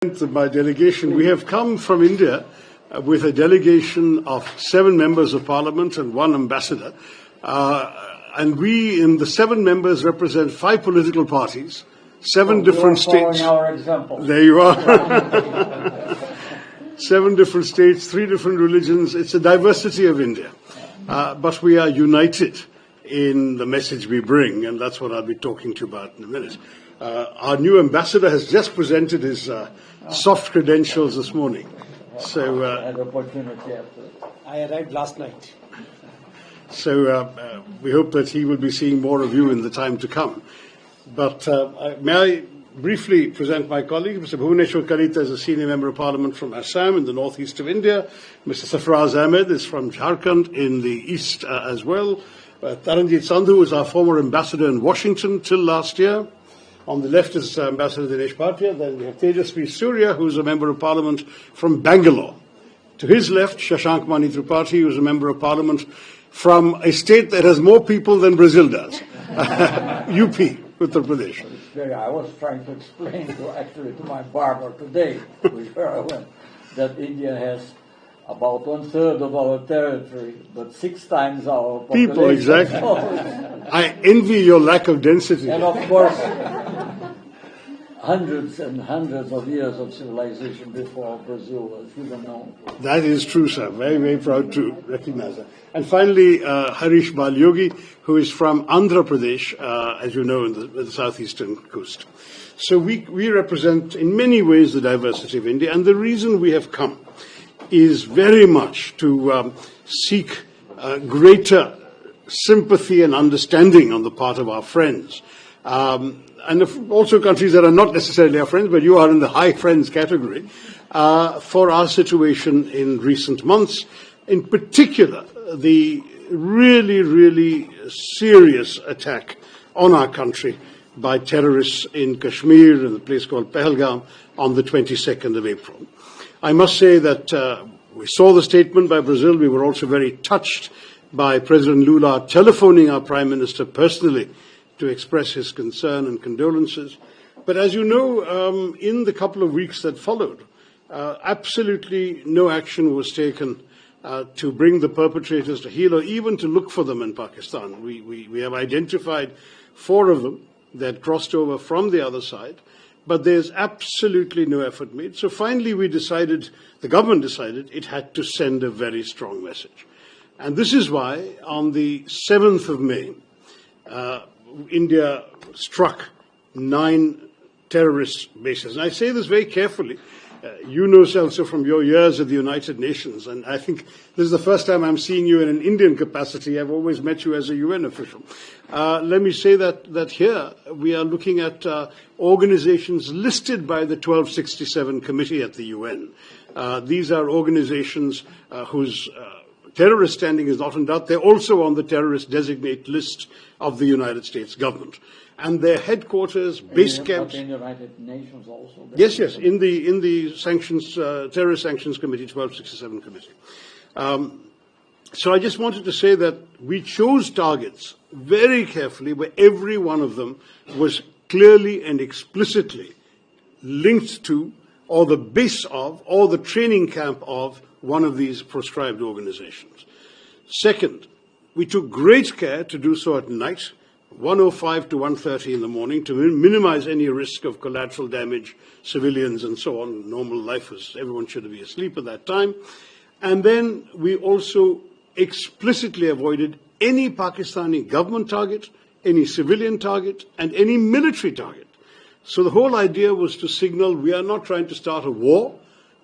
My delegation, we have come from India with a delegation of 7 members of parliament and 1 ambassador. And we, in the 7 members, represent 5 political parties, 7 different states. Our example. There you are. 7 different states, 3 different religions. It's a diversity of India. But we are united in the message we bring, and that's what I'll be talking to you about in a minute. Our new ambassador has just presented his soft credentials this morning. So I arrived last night. So we hope that he will be seeing more of you in the time to come. But may I briefly present my colleague, Mr. Bhuvaneshwar Kalita is a senior member of parliament from Assam in the northeast of India. Mr. Sarfaraz Ahmed is from Jharkhand in the east as well. Taranjit Sandhu is our former ambassador in Washington till last year. On the left is Ambassador Dinesh Bhatia. Then we have Tejasvi Surya, who is a member of parliament from Bangalore. To his left, Shashank Mani Tripathi, who is a member of parliament from a state that has more people than Brazil does, UP, Uttar Pradesh. I was trying to explain to my barber today, where I went, that India has about 1/3 of our territory, but 6 times our population. People, exactly. I envy your lack of density. And of course, hundreds and hundreds of years of civilization before Brazil was even known. That is true, sir. Very, very proud to recognize that. And finally, Harish Balyogi, who is from Andhra Pradesh, as you know, in the southeastern coast. So we represent, in many ways, the diversity of India. And the reason we have come is very much to seek greater sympathy and understanding on the part of our friends. And also countries that are not necessarily our friends, but you are in the high friends category, for our situation in recent months. In particular, the really, really serious attack on our country by terrorists in Kashmir, in a place called Pahalgam, on the 22nd of April. I must say that we saw the statement by Brazil. We were also very touched by President Lula telephoning our Prime Minister personally to express his concern and condolences. But as you know, in the couple of weeks that followed, absolutely no action was taken to bring the perpetrators to heel or even to look for them in Pakistan. We have identified 4 of them that crossed over from the other side, but there's absolutely no effort made. So finally the government decided it had to send a very strong message. And this is why on the 7th of May, India struck 9 terrorist bases. And I say this very carefully. You know, also from your years at the United Nations, and I think this is the first time I'm seeing you in an Indian capacity. I've always met you as a UN official. Let me say that here we are looking at organizations listed by the 1267 Committee at the UN. These are organizations whose terrorist standing is not in doubt. They're also on the terrorist designate list of the United States government. And their headquarters, base camps. In the United Nations also. Yes, in the sanctions, terrorist sanctions committee, 1267 committee. So I just wanted to say that we chose targets very carefully, where every one of them was clearly and explicitly linked to, or the base of, or the training camp of one of these proscribed organizations. Second, we took great care to do so at night, 1:05 to 1:30 in the morning, to minimize any risk of collateral damage, civilians and so on. Normal life was, everyone should be asleep at that time. And then we also explicitly avoided any Pakistani government target, any civilian target, and any military target. So the whole idea was to signal we are not trying to start a war.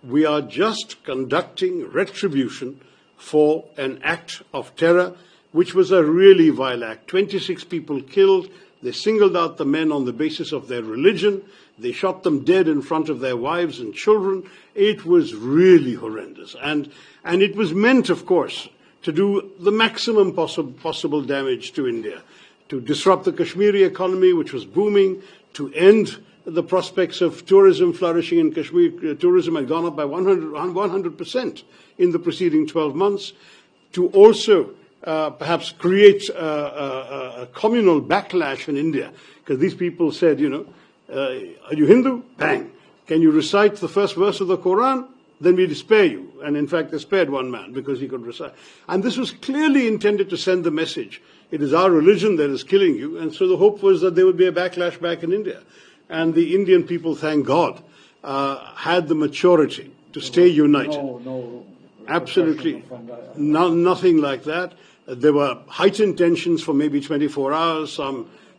We are just conducting retribution for an act of terror, which was a really vile act. 26 people killed. They singled out the men on the basis of their religion. They shot them dead in front of their wives and children. It was really horrendous. And it was meant, of course, to do the maximum possible damage to India, to disrupt the Kashmiri economy, which was booming, to end the prospects of tourism flourishing in Kashmir. Tourism had gone up by 100% in the preceding 12 months, to also perhaps create a communal backlash in India, because these people said, are you Hindu? Bang. Can you recite the first verse of the Quran? Then we'd spare you. And in fact, they spared one man because he could recite. And this was clearly intended to send the message. It is our religion that is killing you. And so the hope was that there would be a backlash back in India. And the Indian people, thank God, had the maturity to stay united. Absolutely. Nothing like that. There were heightened tensions for maybe 24 hours,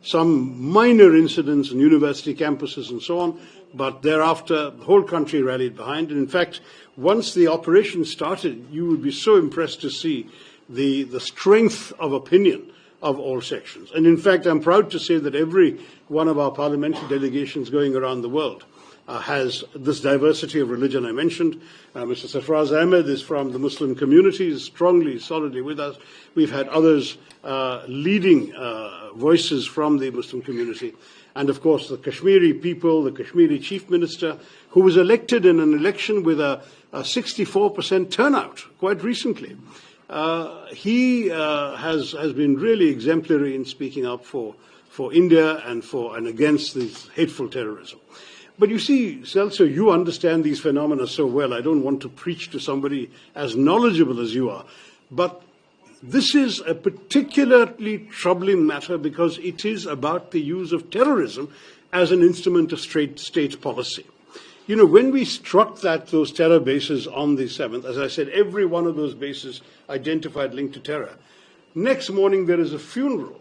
some minor incidents in university campuses and so on. But thereafter, the whole country rallied behind. And in fact, once the operation started, you would be so impressed to see the strength of opinion of all sections. And in fact, I'm proud to say that every one of our parliamentary delegations going around the world has this diversity of religion I mentioned. Mr. Sarfraz Ahmed is from the Muslim community, is strongly, solidly with us. We've had others leading voices from the Muslim community. And of course, the Kashmiri people, the Kashmiri chief minister, who was elected in an election with a 64% turnout quite recently. He has been really exemplary in speaking up for India and against this hateful terrorism. But you see, Celso, you understand these phenomena so well. I don't want to preach to somebody as knowledgeable as you are. But this is a particularly troubling matter because it is about the use of terrorism as an instrument of state policy. You know, when we struck those terror bases on the 7th, as I said, every one of those bases identified linked to terror. Next morning, there is a funeral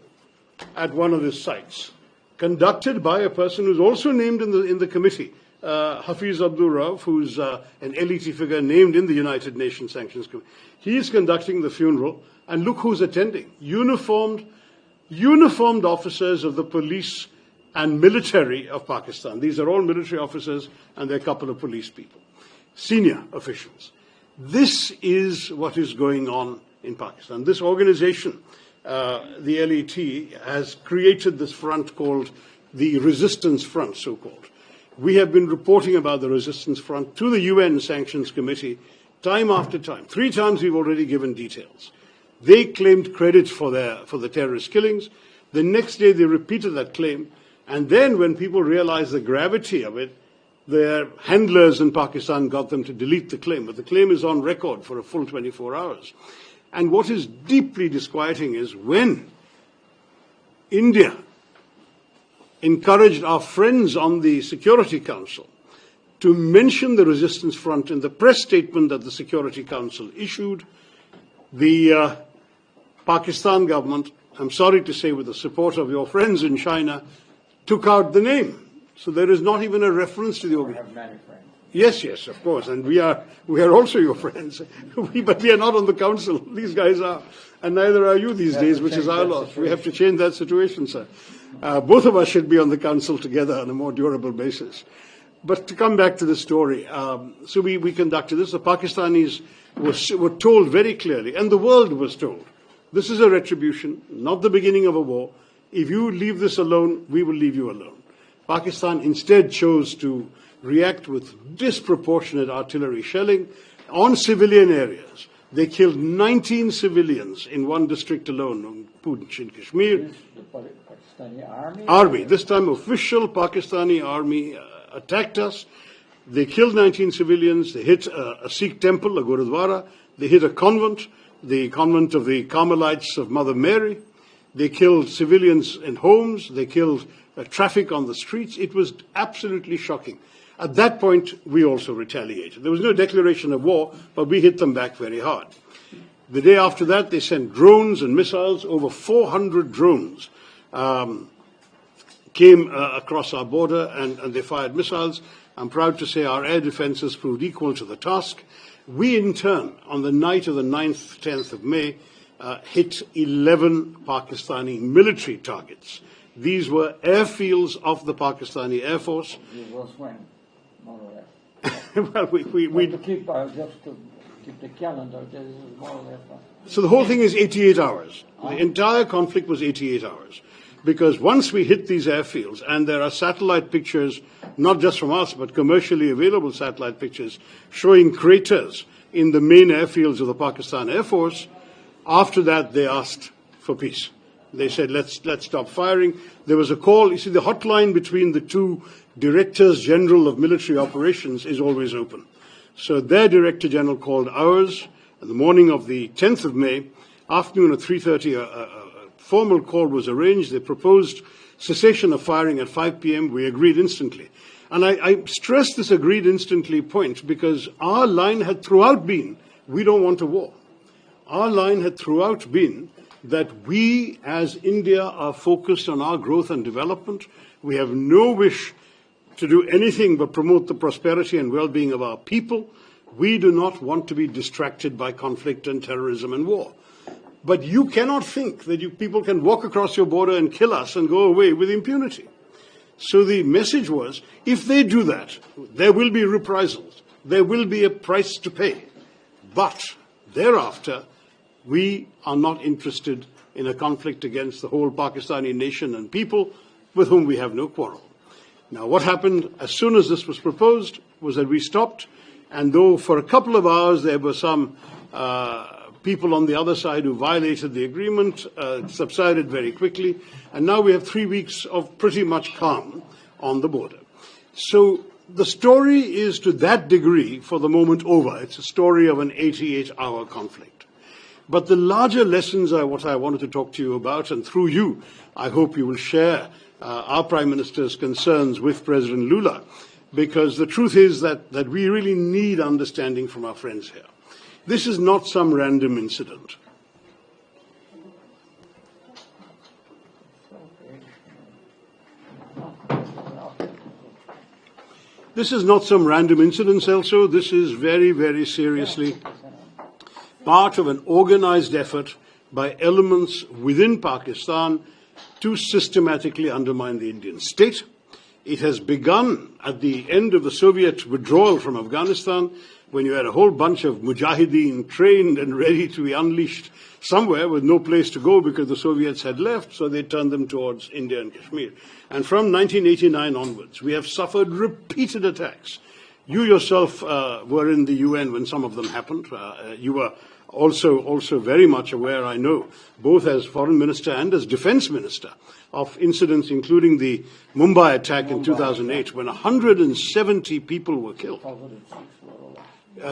at one of his sites, conducted by a person who's also named in the committee, Hafiz Abdul Rauf, who's an elite figure named in the United Nations Sanctions Committee. He is conducting the funeral, and look who's attending. Uniformed officers of the police and military of Pakistan. These are all military officers, and there are a couple of police people. Senior officials. This is what is going on in Pakistan. This organization, the LET, has created this front called the Resistance Front, so-called. We have been reporting about the Resistance Front to the UN Sanctions Committee time after time. 3 times we've already given details. They claimed credit for the terrorist killings. The next day they repeated that claim. And then when people realized the gravity of it, their handlers in Pakistan got them to delete the claim. But the claim is on record for a full 24 hours. And what is deeply disquieting is when India encouraged our friends on the Security Council to mention the Resistance Front in the press statement that the Security Council issued, the Pakistan government, I'm sorry to say with the support of your friends in China, took out the name. So there is not even a reference to the organization. I have many friends. Yes, of course, and we are also your friends. But we are not on the council. These guys are, and neither are you these days, which is our loss. We have to change that situation, sir. Both of us should be on the council together on a more durable basis. But to come back to the story, so we conducted this. The Pakistanis were told very clearly, and the world was told, this is a retribution, not the beginning of a war. If you leave this alone, we will leave you alone. Pakistan instead chose to react with disproportionate artillery shelling on civilian areas. They killed 19 civilians in one district alone, in Poonch in Kashmir. The Pakistani army? Army. This time official Pakistani army attacked us. They killed 19 civilians. They hit a Sikh temple, a Gurudwara. They hit a convent, the convent of the Carmelites of Mother Mary. They killed civilians in homes. They killed traffic on the streets. It was absolutely shocking. At that point, we also retaliated. There was no declaration of war, but we hit them back very hard. The day after that, they sent drones and missiles. Over 400 drones came across our border, and they fired missiles. I'm proud to say our air defenses proved equal to the task. We, in turn, on the night of the 9th, 10th of May, hit 11 Pakistani military targets. These were airfields of the Pakistani Air Force. It was when, more or less. Well, Just to keep the calendar, this is more or less. So the whole thing is 88 hours. The entire conflict was 88 hours. Because once we hit these airfields, and there are satellite pictures, not just from us, but commercially available satellite pictures, showing craters in the main airfields of the Pakistan Air Force, after that they asked for peace. They said, let's stop firing. There was a call. You see, the hotline between the two Directors General of Military Operations is always open. So their Director General called ours in the morning of the 10th of May, afternoon at 3:30, a formal call was arranged. They proposed cessation of firing at 5 p.m. We agreed instantly. And I stress this agreed instantly point because our line had throughout been, we don't want a war. Our line had throughout been that we as India are focused on our growth and development. We have no wish to do anything but promote the prosperity and well-being of our people. We do not want to be distracted by conflict and terrorism and war. But you cannot think that people can walk across your border and kill us and go away with impunity. So the message was, if they do that, there will be reprisals. There will be a price to pay. But thereafter, we are not interested in a conflict against the whole Pakistani nation and people with whom we have no quarrel. Now, what happened as soon as this was proposed was that we stopped, and though for a couple of hours there were some people on the other side who violated the agreement, it subsided very quickly, and now we have 3 weeks of pretty much calm on the border. So the story is to that degree, for the moment, over. It's a story of an 88-hour conflict. But the larger lessons are what I wanted to talk to you about, and through you, I hope you will share our Prime Minister's concerns with President Lula, because the truth is that we really need understanding from our friends here. This is not some random incident. This is not some random incident also. This is very, very seriously part of an organized effort by elements within Pakistan to systematically undermine the Indian state. It has begun at the end of the Soviet withdrawal from Afghanistan, when you had a whole bunch of mujahideen trained and ready to be unleashed somewhere with no place to go because the Soviets had left, so they turned them towards India and Kashmir. And from 1989 onwards, we have suffered repeated attacks. You yourself were in the UN when some of them happened. You were also very much aware, I know, both as Foreign Minister and as Defense Minister, of incidents including the Mumbai attack in 2008 when 170 people were killed.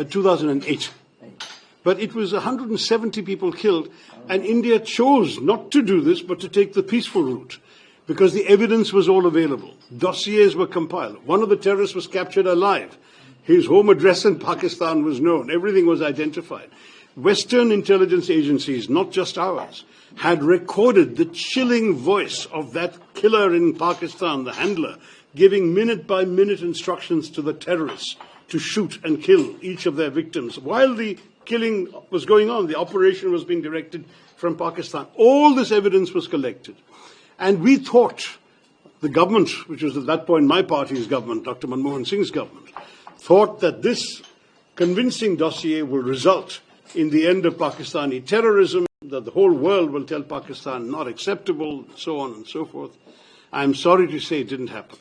2008. But it was 170 people killed, and India chose not to do this but to take the peaceful route because the evidence was all available. Dossiers were compiled. One of the terrorists was captured alive. His home address in Pakistan was known. Everything was identified. Western intelligence agencies, not just ours, had recorded the chilling voice of that killer in Pakistan, the handler, giving minute-by-minute instructions to the terrorists to shoot and kill each of their victims. While the killing was going on, the operation was being directed from Pakistan. All this evidence was collected. And we thought, the government, which was at that point my party's government, Dr. Manmohan Singh's government, thought that this convincing dossier will result in the end of Pakistani terrorism, that the whole world will tell Pakistan not acceptable, so on and so forth. I'm sorry to say it didn't happen.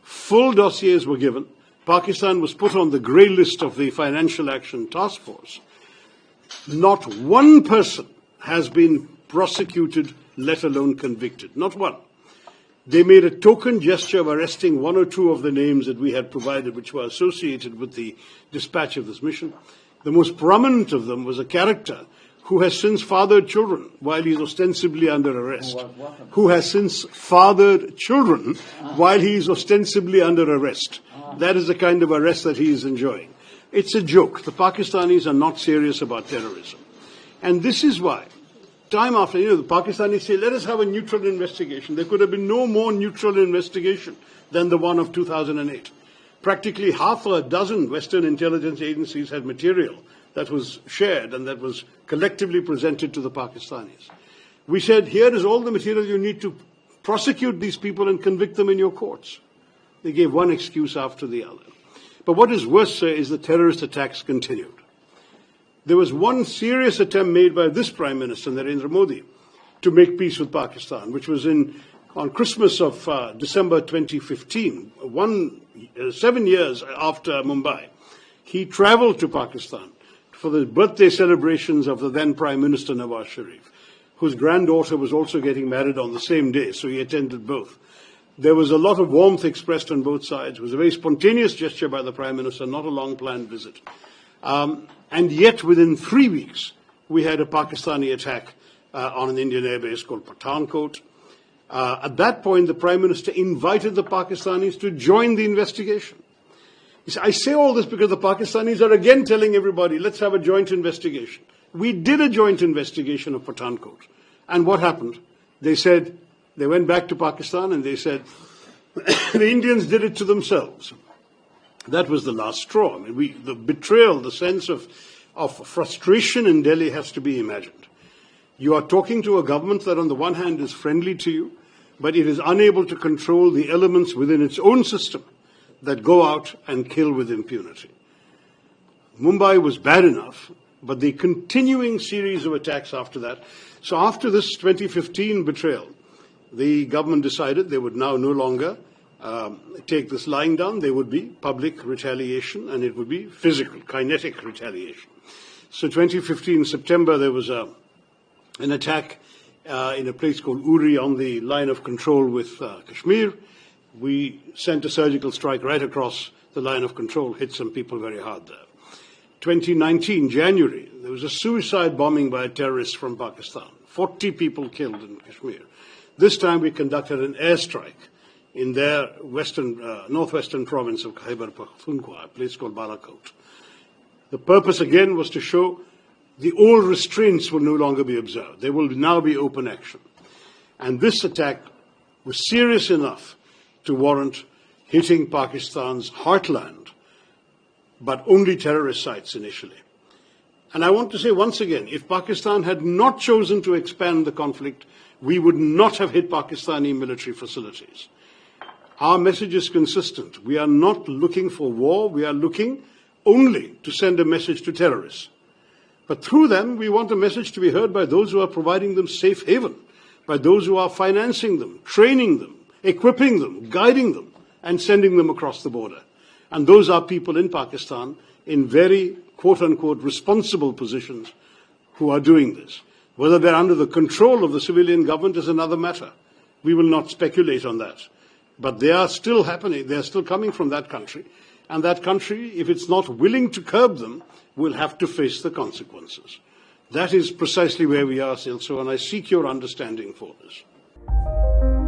Full dossiers were given. Pakistan was put on the grey list of the Financial Action Task Force. Not one person has been prosecuted, let alone convicted. Not one. They made a token gesture of arresting one or two of the names that we had provided, which were associated with the dispatch of this mission. The most prominent of them was a character who has since fathered children while he is ostensibly under arrest. Who has since fathered children while he is ostensibly under arrest. That is the kind of arrest that he is enjoying. It's a joke. The Pakistanis are not serious about terrorism. And this is why, time after, the Pakistanis say, let us have a neutral investigation. There could have been no more neutral investigation than the one of 2008. Practically half a dozen Western intelligence agencies had material that was shared and that was collectively presented to the Pakistanis. We said, here is all the material you need to prosecute these people and convict them in your courts. They gave one excuse after the other. But what is worse, sir, is the terrorist attacks continued. There was one serious attempt made by this Prime Minister, Narendra Modi, to make peace with Pakistan, which was on Christmas of December 2015, 7 years after Mumbai. He traveled to Pakistan for the birthday celebrations of the then Prime Minister Nawaz Sharif, whose granddaughter was also getting married on the same day, so he attended both. There was a lot of warmth expressed on both sides. It was a very spontaneous gesture by the Prime Minister, not a long-planned visit. And yet, within 3 weeks, we had a Pakistani attack on an Indian airbase called Pathankot. At that point, the Prime Minister invited the Pakistanis to join the investigation. I say all this because the Pakistanis are again telling everybody, let's have a joint investigation. We did a joint investigation of Pathankot. And what happened? They said, they went back to Pakistan and they said, the Indians did it to themselves. That was the last straw. I mean, the betrayal, the sense of frustration in Delhi has to be imagined. You are talking to a government that on the one hand is friendly to you, but it is unable to control the elements within its own system that go out and kill with impunity. Mumbai was bad enough, but the continuing series of attacks after that. So after this 2015 betrayal, the government decided they would now no longer take this lying down. There would be public retaliation, and it would be physical, kinetic retaliation. So 2015 September, there was an attack in a place called Uri on the line of control with Kashmir. We sent a surgical strike right across the line of control, hit some people very hard there. 2019, January, there was a suicide bombing by a terrorist from Pakistan. 40 people killed in Kashmir. This time we conducted an airstrike in their northwestern province of Khyber Pakhtunkhwa, a place called Balakot. The purpose again was to show the old restraints will no longer be observed. There will now be open action. And this attack was serious enough to warrant hitting Pakistan's heartland, but only terrorist sites initially. And I want to say once again, if Pakistan had not chosen to expand the conflict, we would not have hit Pakistani military facilities. Our message is consistent. We are not looking for war. We are looking only to send a message to terrorists. But through them, we want a message to be heard by those who are providing them safe haven, by those who are financing them, training them, equipping them, guiding them, and sending them across the border. And those are people in Pakistan in very, quote-unquote, responsible positions who are doing this. Whether they're under the control of the civilian government is another matter. We will not speculate on that. But they are still happening. They are still coming from that country. And that country, if it's not willing to curb them, will have to face the consequences. That is precisely where we are, Silso, and I seek your understanding for this.